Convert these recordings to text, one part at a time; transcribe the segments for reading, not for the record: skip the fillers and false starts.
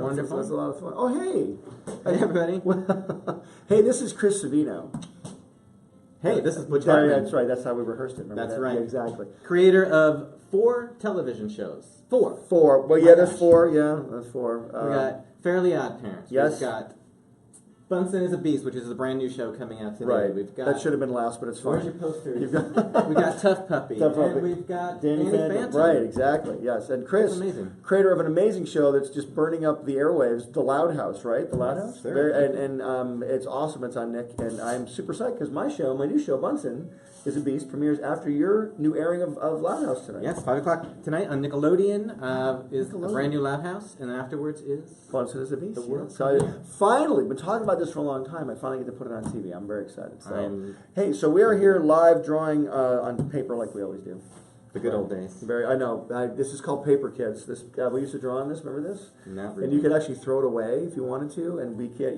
Wonderful. That's a lot of fun. Oh, hey. Hey, everybody. Hey, this is Chris Savino. Hey, this is Butch Hartman. That's right. That's how we rehearsed it. Remember That's that? right. Yeah, exactly. Creator of 4 television shows. 4. Well, yeah, there's 4. Yeah, that's 4. We got Fairly OddParents. Yes. We've got Bunsen Is which is a brand new show coming out today. Right. We've got, that should have been last, but it's fine. Where's your posters? We've got T.U.F.F. Puppy. And we've got Danny Phantom. Right, exactly. Yes, and Chris, amazing. Creator of an amazing show that's just burning up the airwaves, The Loud House, right? The Loud House. And it's awesome. It's on Nick, and I'm super psyched because my new show, Bunsen Is a Beast, premieres after your new airing of Loud House tonight. Yes, 5 o'clock tonight on Nickelodeon. Is a brand new Loud House, and then afterwards is Bunsen Is a Beast. The world. So finally, been talking about this for a long time. I finally get to put it on TV. I'm very excited. So, hey, so we are here live drawing on paper like we always do. The good old days. I know. This is called Paper Kids. This we used to draw on this. Remember this? Not really. And you could actually throw it away if you wanted to. And we can't.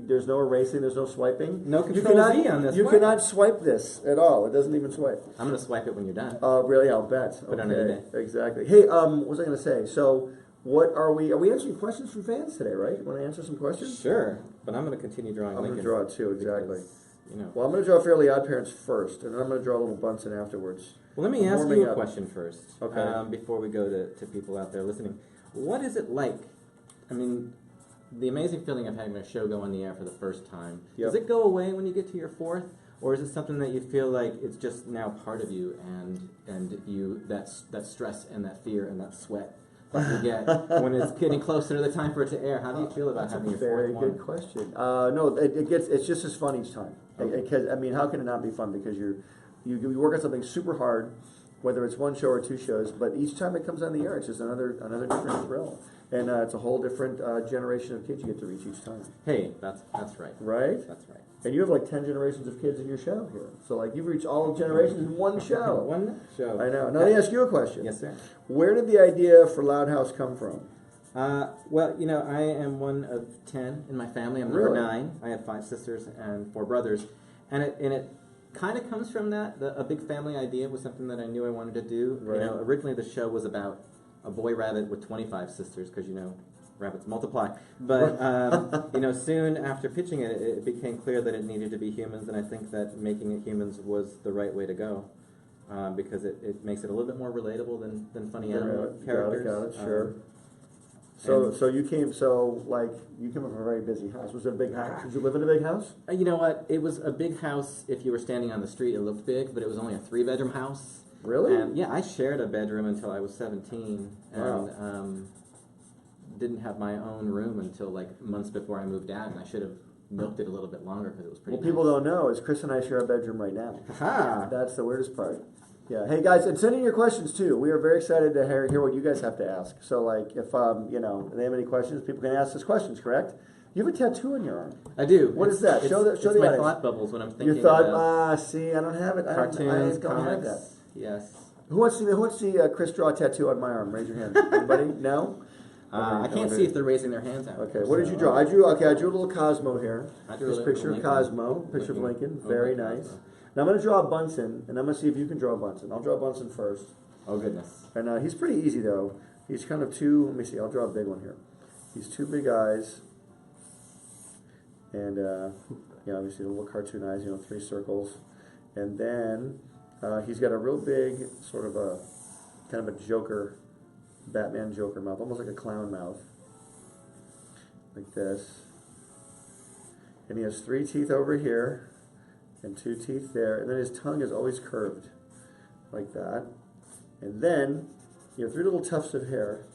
There's no erasing. There's no swiping. No Control Z on this. You cannot swipe this at all. It doesn't even swipe. I'm gonna swipe it when you're done. Really? I'll bet. Put it on eBay. Exactly. Hey, what was I going to say? So, what are we answering questions from fans today? Right? You want to answer some questions? Sure. But I'm gonna continue drawing. I'm going to draw it too. Exactly. Because, Well, I'm going to draw Fairly OddParents first, and then I'm going to draw a little Bunsen afterwards. Well, let me ask you a question first, okay. Before we go to people out there listening. What is it like? I mean, the amazing feeling of having a show go on the air for the first time. Yep. Does it go away when you get to your 4th, or is it something that you feel like it's just now part of you, and you that stress and that fear and that sweat that you get when it's getting closer to the time for it to air? How do you feel about having your 4th one? Very good question. No, it's just as fun each time. Because I mean, how can it not be fun? Because you work on something super hard, whether it's 1 show or 2 shows, but each time it comes on the air, it's just another different thrill, and it's a whole different generation of kids you get to reach each time. Hey, that's right. Right? That's right. And you have like 10 generations of kids in your show here, so like you've reached all generations in 1 show. 1 show. I know. Now let me ask you a question. Yes, sir. Where did the idea for Loud House come from? Well, I am one of 10 in my family. I'm number 9. I have 5 sisters and 4 brothers, and it kind of comes from that. A big family idea was something that I knew I wanted to do. Right. Originally the show was about a boy rabbit with 25 sisters, because rabbits multiply. But soon after pitching it, it became clear that it needed to be humans, and I think that making it humans was the right way to go, because it makes it a little bit more relatable than funny animal characters. Got it, sure. So you came from a very busy house. Was it a big house? Did you live in a big house? You know what? It was a big house. If you were standing on the street, it looked big, but it was only a 3-bedroom house. Really? And yeah, I shared a bedroom until I was 17, and wow. Didn't have my own room until like months before I moved out, and I should have milked it a little bit longer because it was pretty. Well, people don't know is Chris and I share a bedroom right now. Aha! That's the weirdest part. Yeah. Hey guys, and send in your questions too. We are very excited to hear what you guys have to ask. So like, if they have any questions, people can ask us questions. Correct? You have a tattoo on your arm. I do. What is that? Show the my audience. thought bubbles when I'm thinking. Your thought. See, I don't have it. Cartoons, I don't comics. have that. Yes. Who wants to see Chris draw a tattoo on my arm? Raise your hand. Anybody? No. I can't see if they're raising their hands out. Okay. What did you draw? I drew a little Cosmo here. I drew this picture of Cosmo. Picture of Lincoln. Very nice. Cosmo. Now I'm going to draw a Bunsen, and I'm going to see if you can draw a Bunsen. I'll draw a Bunsen first. Oh, goodness. And he's pretty easy, though. He's kind of let me see, I'll draw a big one here. He's 2 big eyes. And, obviously the little cartoon eyes, 3 circles. And then he's got a real big, sort of a, kind of a Joker, Batman Joker mouth, almost like a clown mouth. Like this. And he has 3 teeth over here. And 2 teeth there, and then his tongue is always curved, like that. And then you have 3 little tufts of hair.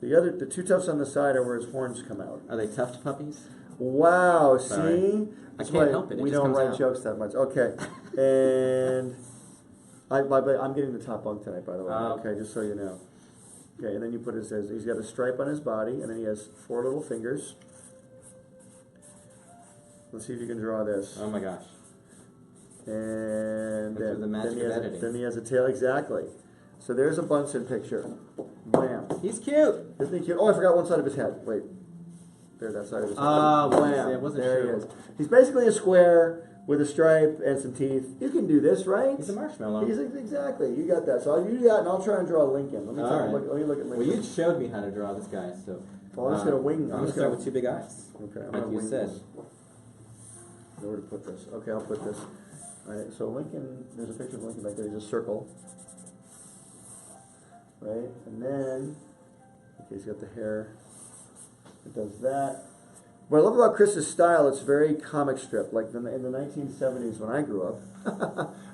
The 2 tufts on the side are where his horns come out. Are they tuft puppies? Wow! Sorry. See, I can't help it. We don't write jokes that much. Okay, and I'm getting the top bunk tonight, by the way. Okay, just so you know. Okay, and then you put he's got a stripe on his body, and then he has 4 little fingers. Let's see if you can draw this. Oh my gosh. And then he has a tail, exactly. So there's a Bunsen picture. Blam. He's cute. Isn't he cute? Oh, I forgot one side of his head. Wait. There, that side of his head. Blam. There he is. He's basically a square with a stripe and some teeth. You can do this, right? He's a marshmallow. Exactly. You got that. So I'll do that, and I'll try and draw Lincoln. Let me look at Lincoln. Well, you showed me how to draw this guy, so. Well, I'm just gonna wing. I'm gonna start with two big eyes. Okay. Like you said. Where to put this? Okay, I'll put this. All right. So Lincoln. There's a picture of Lincoln back there. He's a circle. Right, and then he's got the hair. It does that. What I love about Chris's style, it's very comic strip. Like in the 1970s when I grew up, it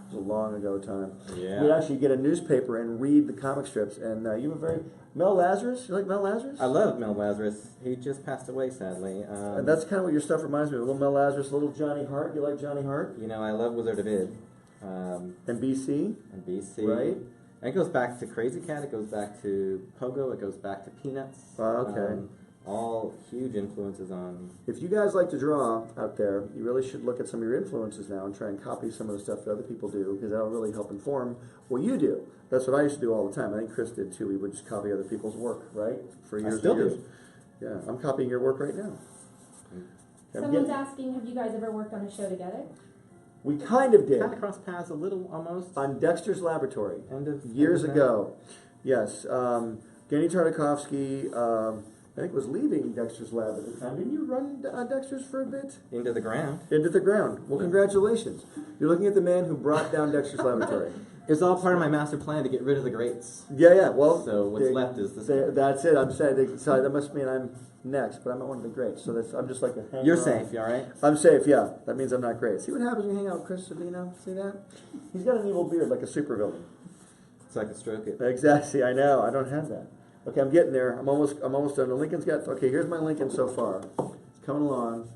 was a long ago time. Yeah. You'd actually get a newspaper and read the comic strips. And you were very Mel Lazarus. You like Mel Lazarus? I love Mel Lazarus. He just passed away, sadly. And that's kind of what your stuff reminds me of. A little Mel Lazarus, a little Johnny Hart. You like Johnny Hart? You know, I love Wizard of Id. And BC. And BC. Right. And it goes back to Crazy Cat. It goes back to Pogo. It goes back to Peanuts. Okay. All huge influences on. If you guys like to draw out there, you really should look at some of your influences now and try and copy some of the stuff that other people do, because that'll really help inform what you do. That's what I used to do all the time. I think Chris did too. We would just copy other people's work, right? For years and years. Yeah, I'm copying your work right now. Someone's asking, have you guys ever worked on a show together? We kind of did. Kind of crossed paths a little, almost. On Dexter's Laboratory. Years ago. Yes. Danny Tartakovsky, I think, was leaving Dexter's Lab at the time. Didn't you run Dexter's for a bit? Into the ground. Into the ground. Well, congratulations. You're looking at the man who brought down Dexter's Laboratory. It's all part of my master plan to get rid of the greats. Yeah. Well, so what's left is this. That's it. I'm saying. So that must mean I'm next, but I'm not one of the greats. So I'm just like a hanger. You're safe. You all right? I'm safe. Yeah. That means I'm not great. See what happens when you hang out with Chris Savino? See that? He's got an evil beard like a supervillain. So I can stroke it. Exactly. I know. I don't have that. Okay, I'm getting there. I'm almost done. The Lincoln's got. Okay, here's my Lincoln so far. It's coming along.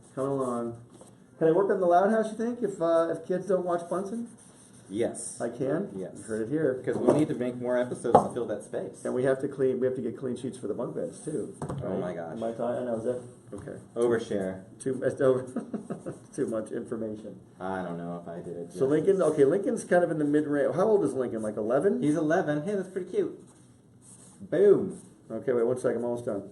Can I work on the Loud House? You think if kids don't watch Bunsen? Yes. I can. Yes. You heard it here. Because we need to make more episodes to fill that space. And we have to get clean sheets for the bunk beds too. Right? Oh my gosh. I know. Is that okay? Overshare. Too much information. I don't know if I did it. So Lincoln. Okay, Lincoln's kind of in the mid-range. How old is Lincoln? Like 11? He's 11. Hey, that's pretty cute. Boom. Okay, wait 1 second. I'm almost done.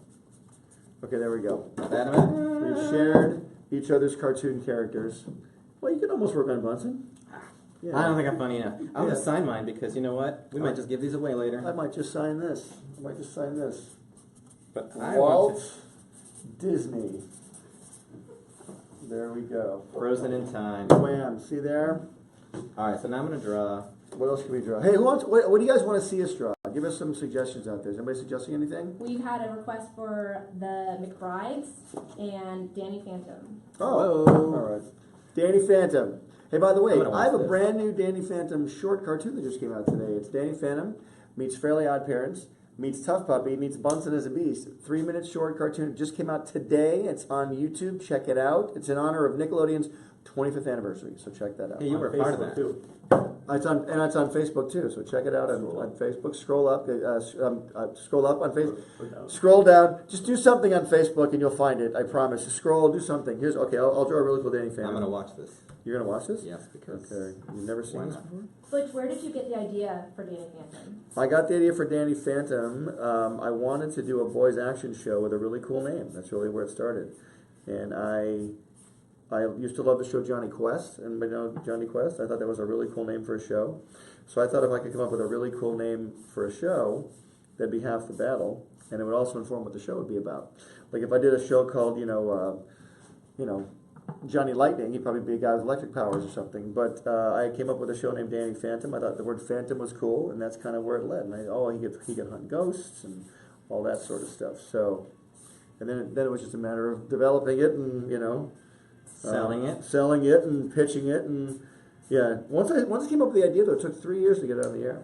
Okay, there we go. We've We've shared each other's cartoon characters. Well, you can almost work on Bunsen. Yeah. I don't think I'm funny enough. I'm going to sign mine because you know what? We might just give these away later. I might just sign this. But Walt Disney. There we go. Frozen in time. Wham. See there? All right, so now I'm going to draw. What else can we draw? Hey, what do you guys want to see us draw? Give us some suggestions out there. Is anybody suggesting anything? We've had a request for the McBrides and Danny Phantom. Oh, all right. Danny Phantom. Hey, by the way, I have a this. brand new Danny Phantom short cartoon that just came out today. It's Danny Phantom meets Fairly OddParents, meets Tough Puppy, meets Bunsen Is a Beast. 3-minute short cartoon. It just came out today. It's on YouTube. Check it out. It's in honor of Nickelodeon's 25th anniversary, so check that out. Hey, you were part of that. Too. It's on Facebook too, so check it out on Facebook. Scroll up on Facebook. Scroll down. Just do something on Facebook and you'll find it. I promise. Scroll. Do something. I'll draw a really cool Danny Phantom. I'm going to watch this. You're going to watch this? Yes, because. Okay. You've never seen this before? Butch, where did you get the idea for Danny Phantom? I got the idea for Danny Phantom. I wanted to do a boys action show with a really cool name. That's really where it started. And I used to love the show Johnny Quest, and Johnny Quest, I thought that was a really cool name for a show. So I thought if I could come up with a really cool name for a show, that'd be half the battle, and it would also inform what the show would be about. Like if I did a show called, Johnny Lightning, he'd probably be a guy with electric powers or something. But I came up with a show named Danny Phantom. I thought the word Phantom was cool, and that's kind of where it led. And he could hunt ghosts and all that sort of stuff. So, and then it was just a matter of developing it and selling it and pitching it, and once I came up with the idea, though, it took 3 years to get it on the air.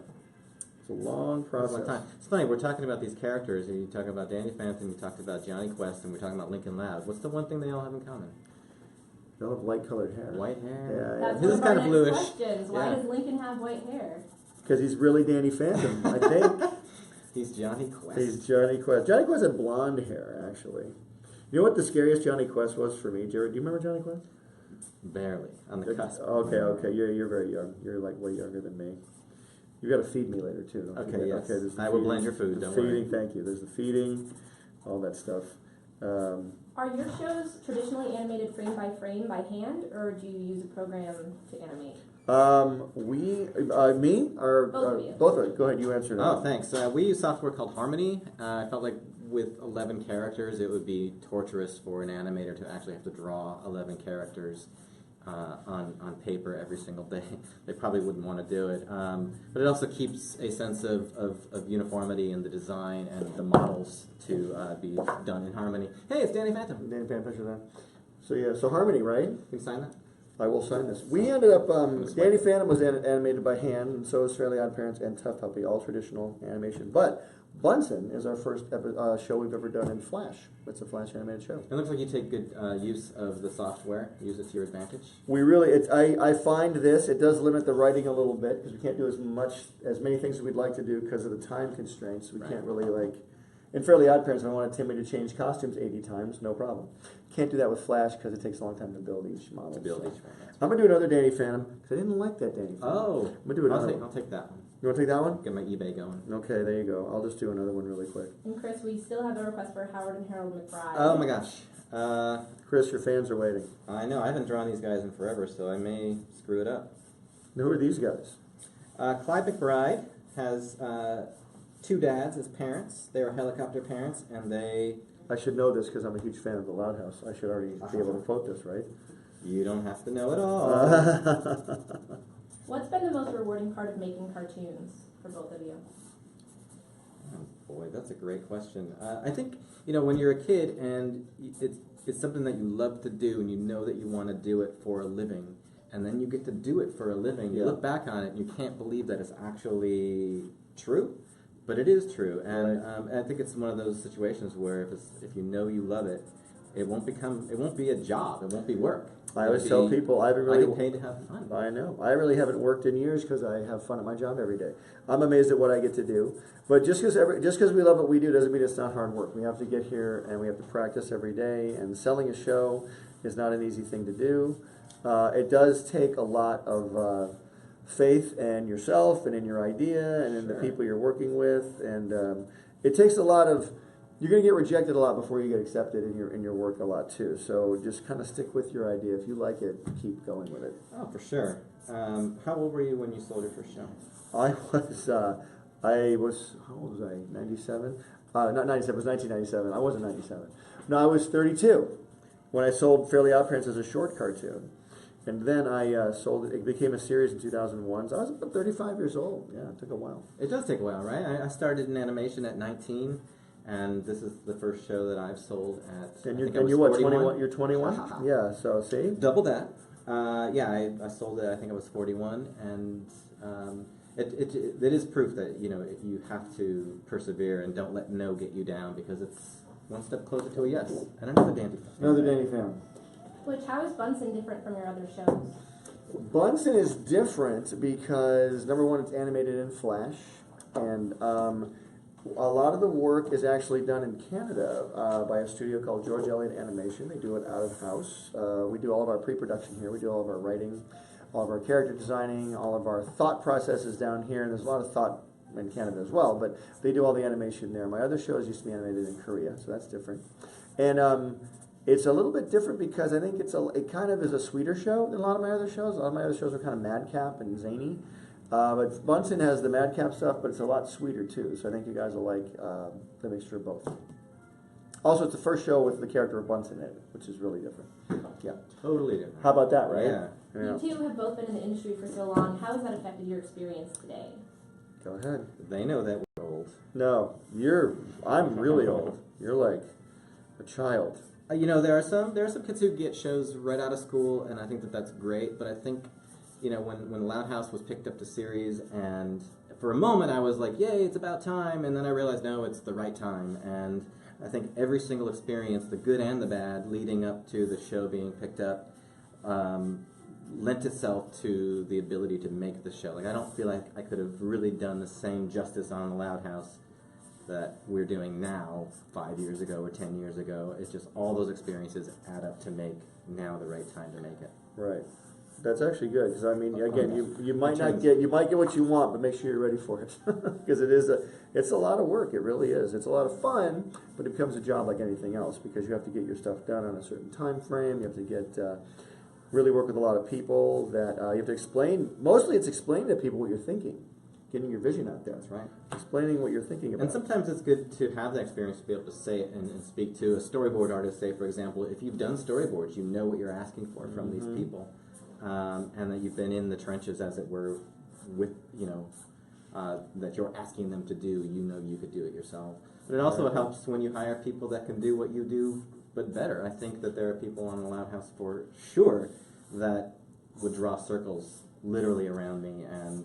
It's a long process. It's funny, we're talking about these characters, and you talk about Danny Phantom, you talked about Johnny Quest, and we're talking about Lincoln Loud. What's the one thing they all have in common? They all have light-colored hair. White hair. That's His one is of kind our of next bluish. questions. Why does Lincoln have white hair? Because he's really Danny Phantom, I think. He's Johnny Quest. He's Johnny Quest. Johnny Quest had blonde hair, actually. You know what the scariest Johnny Quest was for me, Jared? Do you remember Johnny Quest? Barely. On the cusp. Okay. You're very young. You're like way younger than me. You've got to feed me later too. Okay, yes. Okay, I will blend your food. Don't worry. Thank you. There's the feeding, all that stuff. Are your shows traditionally animated frame by frame by hand, or do you use a program to animate? Me or Both of you. both of you. Go ahead, you answer that. Oh, thanks. We use software called Harmony. I felt like with 11 characters, it would be torturous for an animator to actually have to draw 11 characters on paper every single day. They probably wouldn't want to do it. But it also keeps a sense of uniformity in the design and the models to be done in Harmony. Hey, it's Danny Phantom. Danny Phantom, picture that. So yeah, so Harmony, right? Can you sign that? I will sign this. We ended up, Danny Phantom was animated by hand, and so is Fairly OddParents and T.U.F.F. Puppy, all traditional animation. But Bunsen is our first show we've ever done in Flash. It's a Flash animated show. It looks like you take good use of the software, use it to your advantage. We really, I find this, it does limit the writing a little bit, because we can't do as many things as we'd like to do because of the time constraints. We can't really, like, in Fairly OddParents, if I wanted Timmy to change costumes 80 times, no problem. Can't do that with Flash because it takes a long time to build each model. I'm going to do another Danny Phantom, because I didn't like that Danny Phantom. Oh, I'm going to do another one. I'll take that one. You want to take that one? Get my eBay going. Okay, there you go. I'll just do another one really quick. And Chris, we still have a request for Howard and Harold McBride. Oh my gosh. Chris, your fans are waiting. I know, I haven't drawn these guys in forever, so I may screw it up. Now, who are these guys? Clyde McBride has two dads as parents. They are helicopter parents, and they... I should know this because I'm a huge fan of the Loud House. I should already be able to quote this, right? You don't have to know it all. What's been the most rewarding part of making cartoons for both of you? Oh boy, that's a great question. I think, when you're a kid and it's something that you love to do and you know that you want to do it for a living, and then you get to do it for a living, you look back on it and you can't believe that it's actually true. But it is true, and I think it's one of those situations where if you know you love it, it won't be a job, it won't be work. I always tell people I get paid to have fun. I know. I really haven't worked in years because I have fun at my job every day. I'm amazed at what I get to do. But just because we love what we do doesn't mean it's not hard work. We have to get here and we have to practice every day. And selling a show is not an easy thing to do. It does take a lot of faith in yourself and in your idea and in the people you're working with. And it takes a lot of... You're going to get rejected a lot before you get accepted in your work a lot too. So just kind of stick with your idea. If you like it, keep going with it. Oh, for sure. How old were you when you sold your first show? I was, how old was I? 97? Not 97, it was 1997. I wasn't 97. No, I was 32 when I sold Fairly OddParents as a short cartoon. And then I sold it. It became a series in 2001. So I was about 35 years old. Yeah, it took a while. It does take a while, right? I started in animation at 19. And this is the first show that I've sold at. And you're what, 21? You're 21? Yeah. So see, double that. I sold it. I think I was 41, and it is proof that you have to persevere and don't let no get you down, because it's one step closer to a yes. And another Danny. Another Danny Phantom. Which, how is Bunsen different from your other shows? Bunsen is different because number one, it's animated in Flash, and a lot of the work is actually done in Canada by a studio called George Elliott Animation. They do it out of house. We do all of our pre-production here. We do all of our writing, all of our character designing, all of our thought processes down here. And there's a lot of thought in Canada as well, but they do all the animation there. My other shows used to be animated in Korea, so that's different. And it's a little bit different because I think it kind of is a sweeter show than a lot of my other shows. A lot of my other shows are kind of madcap and zany. But Bunsen has the madcap stuff, but it's a lot sweeter too. So I think you guys will like the mixture of both. Also, it's the first show with the character of Bunsen in it, which is really different. Yeah, totally different. How about that, right? Yeah. You two have both been in the industry for so long. How has that affected your experience today? Go ahead. They know that we're old. No, I'm really old. You're like a child. There are some kids who get shows right out of school, and I think that's great. But I think, when Loud House was picked up to series, and for a moment I was like, yay, it's about time, and then I realized, no, it's the right time. And I think every single experience, the good and the bad, leading up to the show being picked up, lent itself to the ability to make the show. Like, I don't feel like I could have really done the same justice on the Loud House that we're doing now 5 years ago or 10 years ago. It's just all those experiences add up to make now the right time to make it. Right. That's actually good because I mean, again, you might not Cartoons. you might get what you want, but make sure you're ready for it because it's a lot of work. It really is. It's a lot of fun, but it becomes a job like anything else because you have to get your stuff done on a certain time frame. You have to get really work with a lot of people that you have to explain. Mostly, it's explaining to people what you're thinking, getting your vision out there. That's right. Explaining what you're thinking about. And sometimes it's good to have that experience to be able to say it and speak to a storyboard artist. Say, for example, if you've done storyboards, you know what you're asking for from these people, and that you've been in the trenches, as it were, with that you're asking them to do. You know you could do it yourself. But it also helps when you hire people that can do what you do, but better. I think that there are people on the Loud House for sure that would draw circles literally around me, and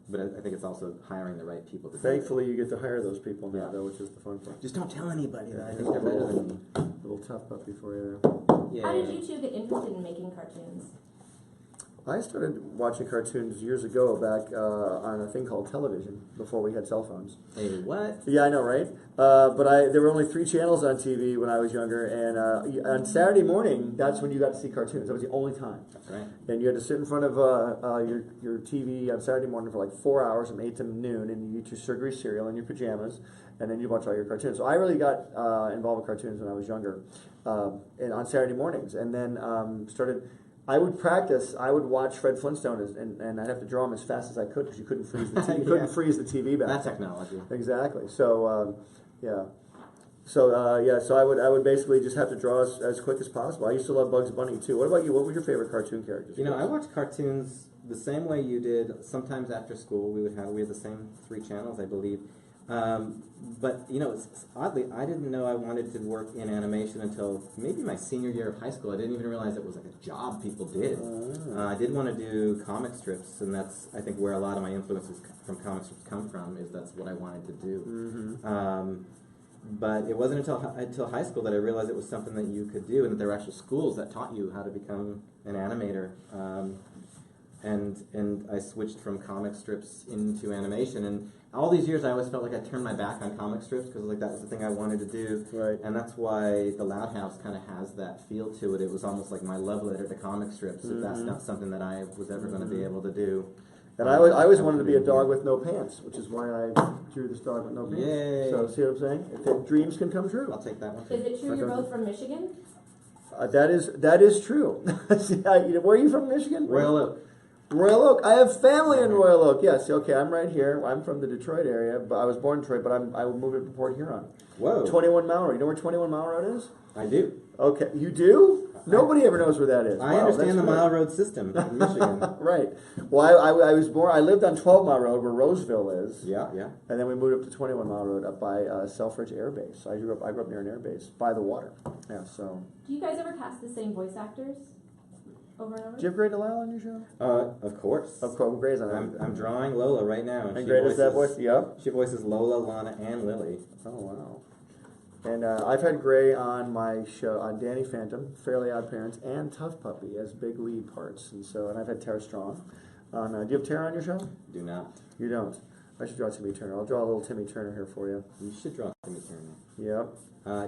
but I think it's also hiring the right people to do it. Thankfully, you get to hire those people now, though, which is the fun part. Just don't tell anybody that I think they're better than me. Little tough puppy for you there. Yeah. How did you two get interested in making cartoons? I started watching cartoons years ago back on a thing called television before we had cell phones. Hey, what? Yeah, I know, right? But there were only 3 channels on TV when I was younger, and on Saturday morning, that's when you got to see cartoons. That was the only time. That's right. And you had to sit in front of your TV on Saturday morning for like 4 hours from 8 to noon, and you eat your sugary cereal in your pajamas, and then you watch all your cartoons. So I really got involved with cartoons when I was younger, and on Saturday mornings, and then started. I would practice. I would watch Fred Flintstone, and I'd have to draw him as fast as I could because you couldn't freeze the TV. You couldn't freeze the TV back. That technology. Exactly. So yeah. So I would basically just have to draw as quick as possible. I used to love Bugs Bunny too. What about you? What were your favorite cartoon characters? I watched cartoons the same way you did. Sometimes after school, we had the same 3 channels, I believe. But oddly, I didn't know I wanted to work in animation until maybe my senior year of high school. I didn't even realize it was like a job people did. I did want to do comic strips, and that's, I think, where a lot of my influences from comic strips come from. Is that's what I wanted to do. But it wasn't until high school that I realized it was something that you could do, and that there were actual schools that taught you how to become an animator. And I switched from comic strips into animation, and all these years I always felt like I turned my back on comic strips because that was the thing I wanted to do. Right. And that's why the Loud House kind of has that feel to it. It was almost like my love letter to comic strips. If that's not something that I was ever going to be able to do. And I always wanted to be a dog with no pants, which is why I drew this dog with no pants. Yay. So see what I'm saying? If dreams can come true. I'll take that one. Is it true you're both from Michigan? That is true. Where are you from, Michigan? Royal Oak. Royal Oak. I have family in Royal Oak. Yes. Okay. I'm right here. I'm from the Detroit area, but I was born in Detroit. But I moved to Port Huron. Whoa. 21 Mile Road. You know where 21 Mile Road is? I do. Okay. You do? Nobody ever knows where that is. I Wow, understand the that's Mile Road system in Michigan. Right. Well, I was born. I lived on 12 Mile Road, where Roseville is. Yeah. And then we moved up to 21 Mile Road, up by Selfridge Air Base. So I grew up near an air base by the water. Yeah. So. Do you guys ever cast the same voice actors over and over? Did you have Grey DeLisle on your show? Of course. Of course, Grey's on it. I'm drawing Lola right now. And Grey does that voice? Yep. She voices Lola, Lana, and Lily. Oh, wow. And I've had Grey on my show, on Danny Phantom, Fairly OddParents, and Tough Puppy as big lead parts. And I've had Tara Strong on. Do you have Tara on your show? Do not. You don't. I should draw Timmy Turner. I'll draw a little Timmy Turner here for you. You should draw Timmy Turner. Yep.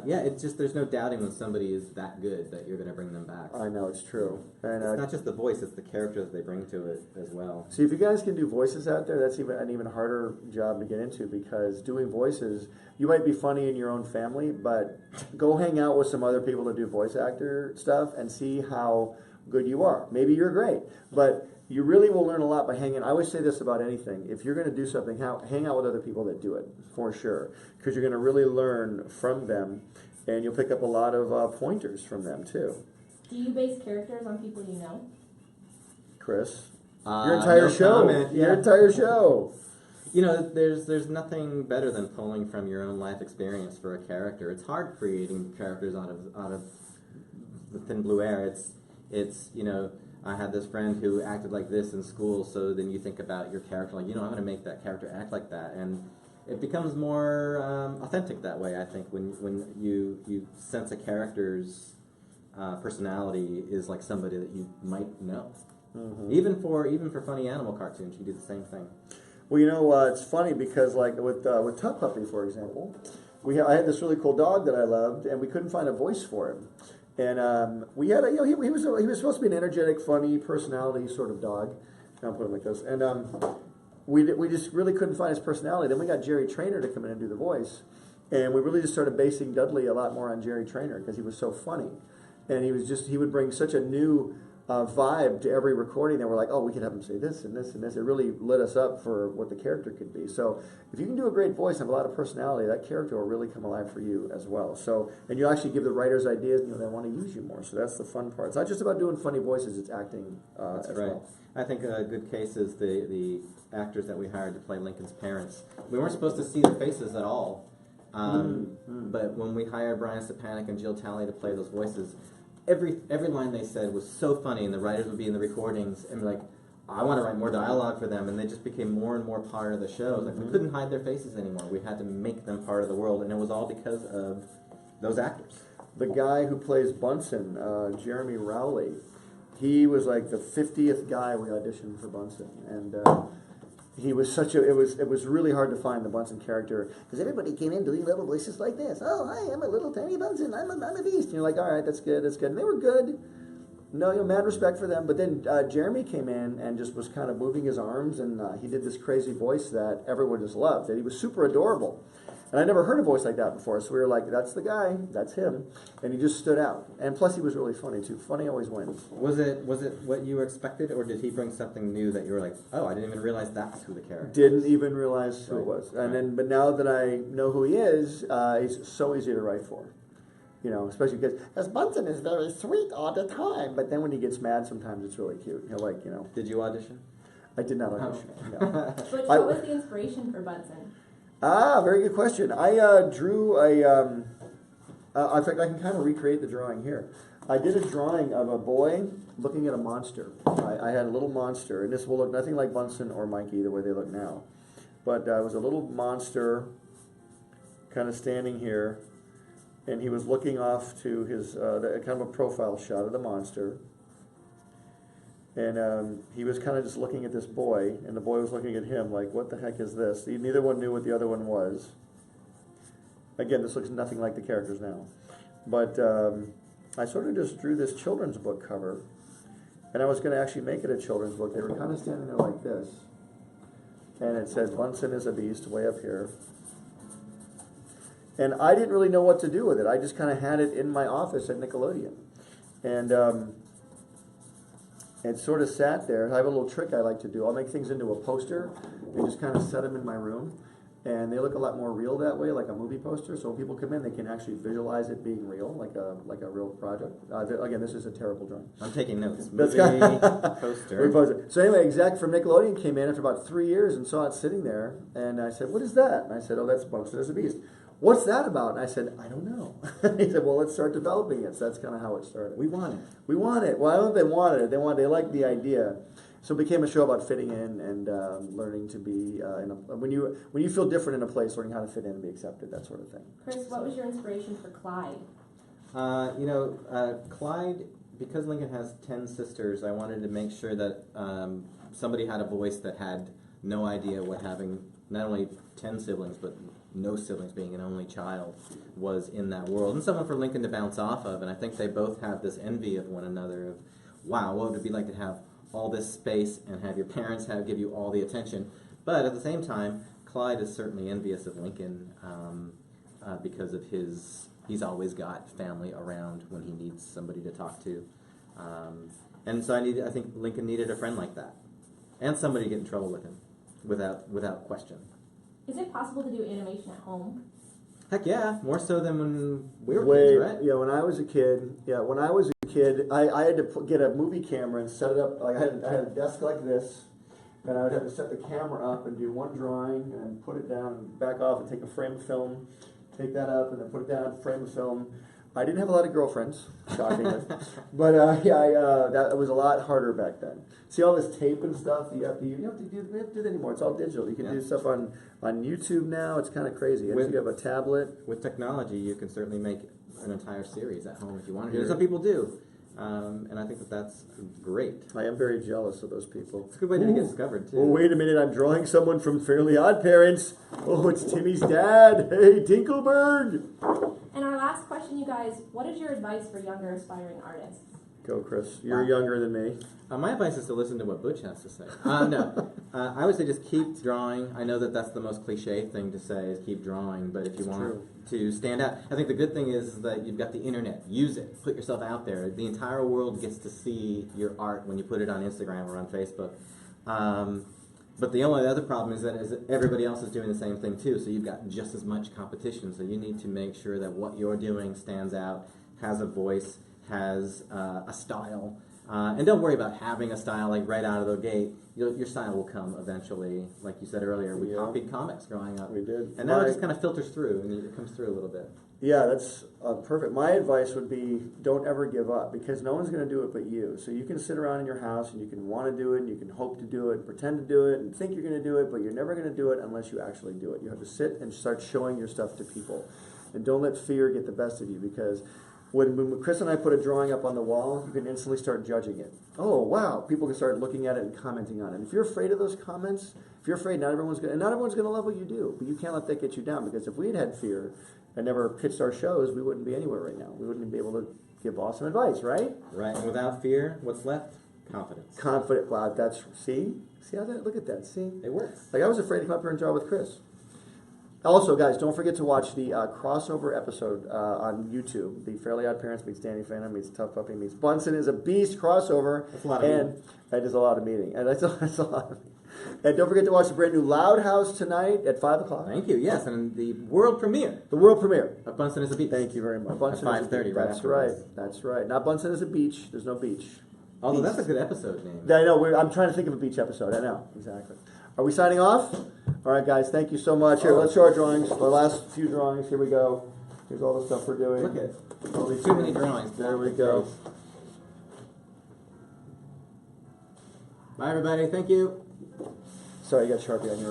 Yeah, it's just there's no doubting when somebody is that good that you're going to bring them back. I know, it's true. And it's not just the voice; it's the character that they bring to it as well. See, if you guys can do voices out there, that's an even harder job to get into because doing voices, you might be funny in your own family, but go hang out with some other people that do voice actor stuff and see how good you are. Maybe you're great, but you really will learn a lot by hanging. I always say this about anything. If you're going to do something, hang out with other people that do it, for sure. Because you're going to really learn from them, and you'll pick up a lot of pointers from them, too. Do you base characters on people you know? Chris? Your entire show. Comment. Your entire show. There's nothing better than pulling from your own life experience for a character. It's hard creating characters out of the thin blue air. It's I had this friend who acted like this in school, so then you think about your character like, I'm going to make that character act like that, and it becomes more authentic that way, I think, when you sense a character's personality is like somebody that you might know. Mm-hmm. Even for funny animal cartoons, you do the same thing. Well, it's funny because like with Tough Puppy, for example, I had this really cool dog that I loved, and we couldn't find a voice for him. And we had he was supposed to be an energetic, funny personality sort of dog. I'll put him like this. And we just really couldn't find his personality. Then we got Jerry Trainer to come in and do the voice. And we really just started basing Dudley a lot more on Jerry Trainer because he was so funny. And he would bring such a new vibe to every recording that we're like, oh, we could have him say this and this and this. It really lit us up for what the character could be. So if you can do a great voice and have a lot of personality, that character will really come alive for you as well. So, and you actually give the writers ideas, they want to use you more. So that's the fun part. It's not just about doing funny voices, it's acting That's as right. well. I think a good case is the actors that we hired to play Lincoln's parents. We weren't supposed to see their faces at all. But when we hired Brian Stepanek and Jill Talley to play those voices, every line they said was so funny, and the writers would be in the recordings and be like, I want to write more dialogue for them, and they just became more and more part of the show. Like, we couldn't hide their faces anymore. We had to make them part of the world, and it was all because of those actors. The guy who plays Bunsen, Jeremy Rowley, he was like the 50th guy we auditioned for Bunsen, and he was it was really hard to find the Bunsen character because everybody came in doing little voices like this. Oh, hi, I'm a little tiny Bunsen. I'm a beast. And you're like, all right, that's good. And they were good. No, mad respect for them. But then Jeremy came in and just was kind of moving his arms, and he did this crazy voice that everyone just loved. And he was super adorable. And I never heard a voice like that before, so we were like, that's the guy, that's him. And he just stood out. And plus he was really funny too. Funny always wins. Was it what you expected, or did he bring something new that you were like, oh, I didn't even realize that's who the character Didn't even realize who Right. it was. And Right. then, but now that I know who he is, he's so easy to write for. Especially because Bunsen is very sweet all the time. But then when he gets mad, sometimes it's really cute. He'll Did you audition? I did not audition. Oh. No. Butch, what was the inspiration for Bunsen? Very good question. I drew in fact, I can kind of recreate the drawing here. I did a drawing of a boy looking at a monster. I had a little monster, and this will look nothing like Bunsen or Mikey the way they look now. But it was a little monster kind of standing here, and he was looking off to his, kind of a profile shot of the monster. And he was kind of just looking at this boy, and the boy was looking at him like, what the heck is this? Neither one knew what the other one was. Again, this looks nothing like the characters now. But I sort of just drew this children's book cover, and I was going to actually make it a children's book. They were kind of standing there like this. And it said, Bunsen is a beast, way up here. And I didn't really know what to do with it. I just kind of had it in my office at Nickelodeon. And it sort of sat there. I have a little trick I like to do. I'll make things into a poster and just kind of set them in my room. And they look a lot more real that way, like a movie poster. So when people come in, they can actually visualize it being real, like a real project. Again, this is a terrible drawing. I'm taking notes. That's Movie poster. So anyway, Exec from Nickelodeon came in after about 3 years and saw it sitting there. And I said, what is that? And I said, oh, that's Bunsen as a Beast. What's that about? And I said, I don't know. He said, well, let's start developing it. So that's kind of how it started. We want it. We want it. Well, I don't know if they wanted it. They liked the idea. So it became a show about fitting in and learning to be when you feel different in a place, learning how to fit in and be accepted, that sort of thing. Chris, what was your inspiration for Clyde? Clyde, because Lincoln has 10 sisters, I wanted to make sure that somebody had a voice that had no idea what having not only 10 siblings, but no siblings, being an only child, was in that world. And someone for Lincoln to bounce off of. And I think they both have this envy of one another of, wow, what would it be like to have all this space and have your parents give you all the attention? But at the same time, Clyde is certainly envious of Lincoln because of he's always got family around when he needs somebody to talk to. And so I think Lincoln needed a friend like that. And somebody to get in trouble with him, without question. Is it possible to do animation at home? Heck yeah, more so than when we were kids, right? Yeah, when I was a kid, I had to get a movie camera and set it up. Like I had a desk like this, and I would have to set the camera up and do one drawing and put it down and back off and take a frame of film, take that up and then put it down, frame of film. I didn't have a lot of girlfriends, shockingly, but that was a lot harder back then. See all this tape and stuff you have to do that anymore. It's all digital. You can do stuff on YouTube now. It's kind of crazy. You have a tablet. With technology, you can certainly make an entire series at home if you want to. Some people do, and I think that's great. I am very jealous of those people. It's a good way to get discovered too. Oh, wait a minute! I'm drawing someone from Fairly OddParents. Oh, it's Timmy's dad. Hey, Tinkelberg. And our last last question, you guys. What is your advice for younger aspiring artists? Go, Chris. You're younger than me. My advice is to listen to what Butch has to say. No, I would say just keep drawing. I know that that's the most cliche thing to say is keep drawing, but if you want to stand out, I think the good thing is that you've got the internet. Use it. Put yourself out there. The entire world gets to see your art when you put it on Instagram or on Facebook. But the only other problem is that everybody else is doing the same thing too, so you've got just as much competition. So you need to make sure that what you're doing stands out, has a voice, has a style. And don't worry about having a style like right out of the gate. Your style will come eventually. Like you said earlier, we copied comics growing up. We did. And now it just kind of filters through, and it comes through a little bit. Yeah, that's perfect. My advice would be don't ever give up, because no one's going to do it but you. So you can sit around in your house and you can want to do it, and you can hope to do it, pretend to do it, and think you're going to do it, but you're never going to do it unless you actually do it. You have to sit and start showing your stuff to people. And don't let fear get the best of you, because when Chris and I put a drawing up on the wall, you can instantly start judging it. Oh, wow. People can start looking at it and commenting on it. And if you're afraid of those comments, if you're afraid not everyone's going to love what you do, but you can't let that get you down, because if we had had fear and never pitched our shows, we wouldn't be anywhere right now. We wouldn't be able to give awesome advice, right? Right. And without fear, what's left? Confidence. Confident. Wow, that's, see how that, look at that, see? It works. Like I was afraid to come up here and draw with Chris. Also, guys, don't forget to watch the crossover episode on YouTube. The Fairly OddParents meets Danny Phantom meets Tough Puppy meets Bunsen Is a Beast crossover. That's a lot of meeting. That is a lot of meeting. And that's a lot of meeting. And don't forget to watch the brand new Loud House tonight at 5 o'clock. Thank you. Yes, and the world premiere. The world premiere. Of Bunsen Is a Beast. Thank you very much. At 5:30, right? That's right. That's right. Not Bunsen Is a Beach. There's no beach. Although that's a good episode name. I know. I'm trying to think of a beach episode. I know. Exactly. Are we signing off? All right, guys. Thank you so much. Here, let's show our drawings. Our last few drawings. Here we go. Here's all the stuff we're doing. Look at all these too many drawings. There we go. Bye, everybody. Thank you. Sorry, you got Sharpie on your